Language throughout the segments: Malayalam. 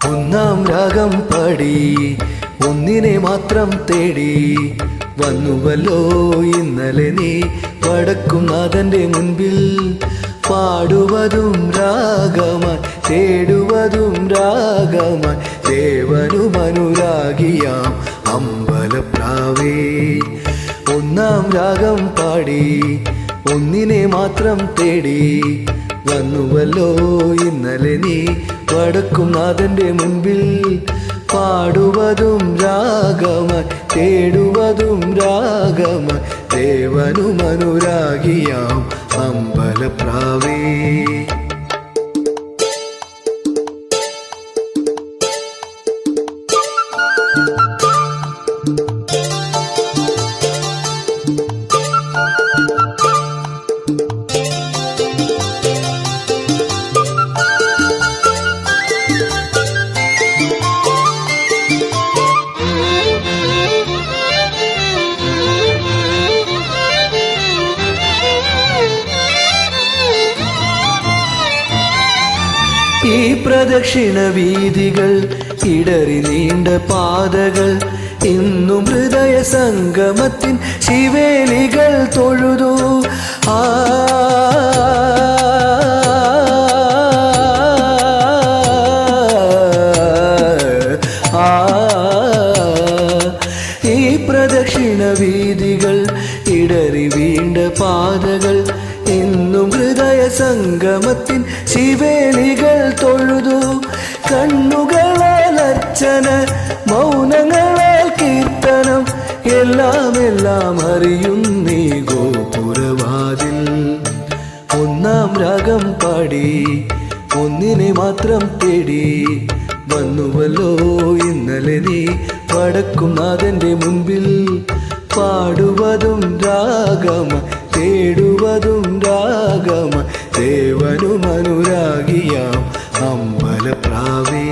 ഒന്നാം രാഗം പാടി ഒന്നിനെ മാത്രം തേടി വന്നുവല്ലോ ഇന്നലെ നീ വടക്കും നാഥന്റെ മുൻപിൽ പാടുവതും രാഗമായി തേടുവതും രാഗമായി ദേവനുമനുരാഗിയാം അമ്പലപ്രാവേ. ഒന്നാം രാഗം പാടി ഒന്നിനെ മാത്രം തേടി വന്നുവല്ലോ ഇന്നലെ നീ വടക്കും നാഥന്റെ മുൻപിൽ പാടുവതും രാഗമായി തേടുവതും രാഗമായി ദേവനുമനുരാഗിയാം അമ്പലപ്രാവേ. ഈ പ്രദക്ഷിണ വീതികൾ ഇടറി നീണ്ട പാതകൾ ഇന്നും ഹൃദയ സംഗമത്തിൻ ശിവേലികൾ തൊഴുതു. ഈ പ്രദക്ഷിണ വീതികൾ ഇടറി വീണ്ട പാതകൾ ഇന്നും ഹൃദയ സംഗമത്തിൻ ശിവേലികൾ തൊഴുതു. കണ്ണുകളാൽ അർച്ചന മൗനങ്ങളാൽ കീർത്തനം എല്ലാം അറിയുന്നീ ഗോപുരവാതിൽ. ഒന്നാം രാഗം പാടി ഒന്നിനെ മാത്രം തേടി വന്നുവല്ലോ ഇന്നലെ നീ വടക്കും നാഥന്റെ മുൻപിൽ പാടുവതും രാഗമായി തേടുവതും രാഗമായി ദേവനുമനുരാഗിയാം അമ്പലപ്രാവേ.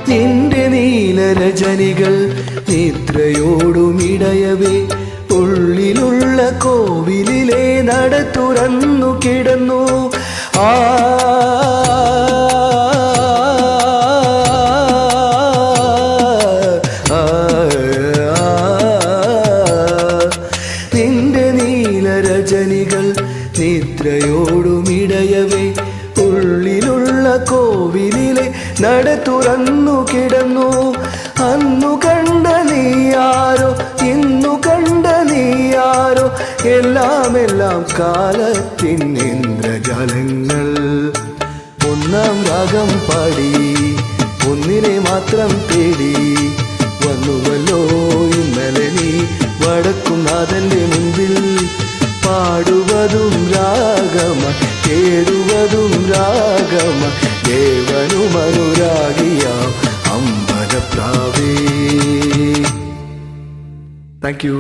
നിന്റെ നീലരജനികൾ നിദ്രയോടുമിടയവേ ഉള്ളിലുള്ള കോവിലിലെ നട തുറന്നു കിടന്നു. നിന്റെ നീലരജനികൾ നിദ്രയോടുമിടയവേ ഉള്ളിലുള്ള കോവിലിലെ നട തുറന്നു കിടന്നു. അന്നു കണ്ട നീയാരോ ഇന്നു കണ്ട നീയാരോ എല്ലാം കാലത്തിൻ ഇന്ദ്രജാലങ്ങൾ. ഒന്നാം രാഗം പാടി ഒന്നിനെ മാത്രം തേടി വന്നുവല്ലോ ഇന്നലെ നീ വടക്കും നാഥന്റെ മുൻപിൽ പാടുവതും രാഗമായി തേടുവതും രാഗമായി ദേവനുമനുരാഗിയാം അമ്പലപ്രാവേ. Thank you.